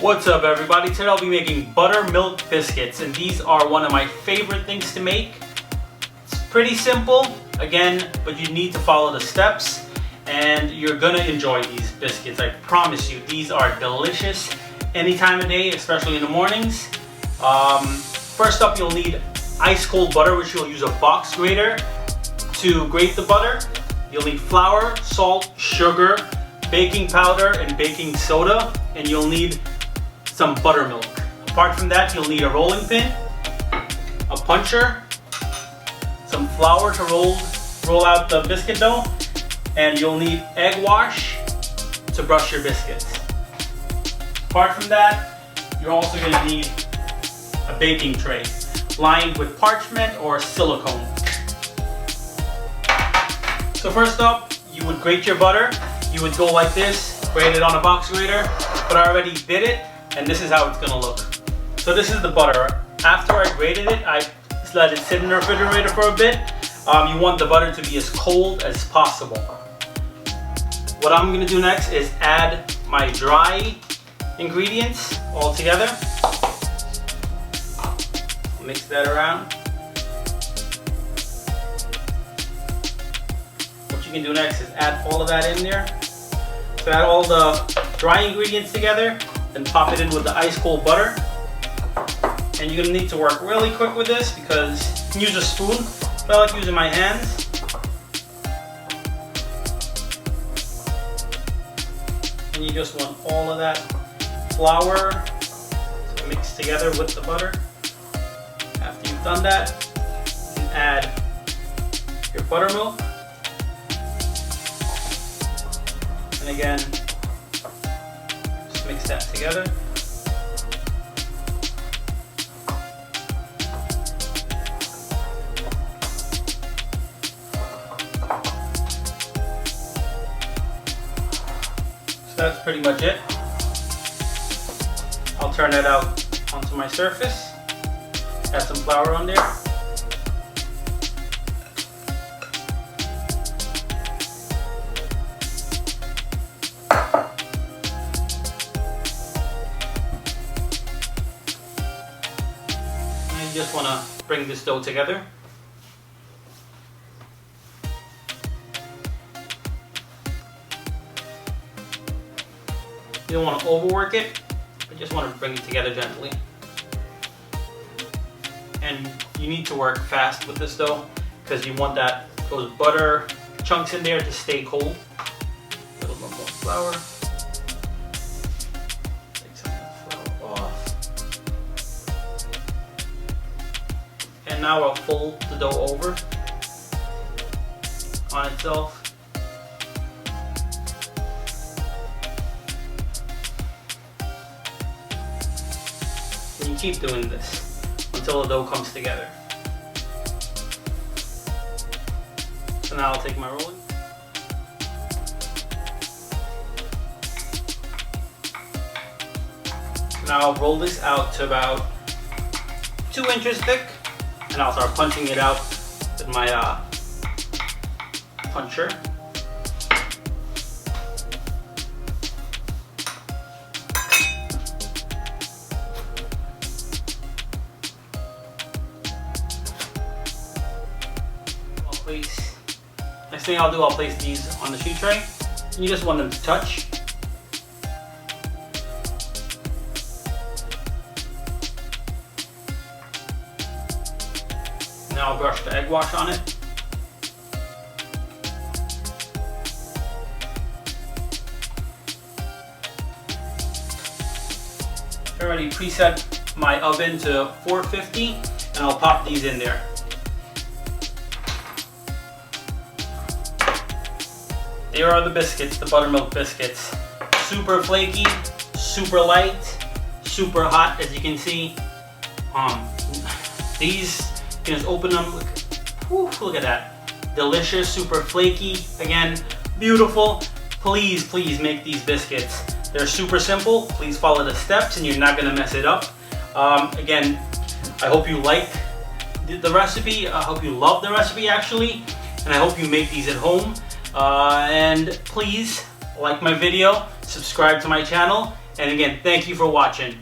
What's up everybody? Today I'll be making buttermilk biscuits, and these are one of my favorite things to make. It's pretty simple, again, but you need to follow the steps and you're gonna enjoy these biscuits. I promise you, these are delicious any time of day, especially in the mornings. First up, you'll need ice cold butter, which you'll use a box grater to grate the butter. You'll need flour, salt, sugar, baking powder, and baking soda, and you'll need some buttermilk. Apart from that, you'll need a rolling pin, a puncher, some flour to roll out the biscuit dough, and you'll need egg wash to brush your biscuits. Apart from that, you're also going to need a baking tray lined with parchment or silicone. So first up, you would grate your butter. You would go like this, grate it on a box grater, but I already did it, and this is how it's gonna look. So this is the butter. After I grated it, I just let it sit in the refrigerator for a bit. You want the butter to be as cold as possible. What I'm gonna do next is add my dry ingredients all together. Mix that around. What you can do next is add all of that in there. So add all the dry ingredients together, then pop it in with the ice cold butter. And you're gonna need to work really quick with this because you can use a spoon, but I like using my hands. And you just want all of that flour to mix together with the butter. After you've done that, you can add your buttermilk. And again, just mix that together. So that's pretty much it. I'll turn that out onto my surface. Add some flour on there. And you just want to bring this dough together. You don't want to overwork it, but just want to bring it together gently. And you need to work fast with this dough because you want those butter chunks in there to stay cold. A little bit more flour. Take some of the flour off. And now I'll fold the dough over on itself. And you keep doing this until the dough comes together. So now I'll take my rolling. So now I'll roll this out to about 2 inches thick, and I'll start punching it out with my puncher. Next thing I'll do, I'll place these on the sheet tray. You just want them to touch. Now I'll brush the egg wash on it. I already preset my oven to 450, and I'll pop these in there. Here are the biscuits, the buttermilk biscuits. Super flaky, super light, super hot, as you can see. These, you can just open them. Look at that. Delicious, super flaky. Again, beautiful. Please, please make these biscuits. They're super simple. Please follow the steps and you're not gonna mess it up. Again, I hope you like the recipe. I hope you love the recipe actually. And I hope you make these at home. And please like my video, subscribe to my channel, And again, thank you for watching.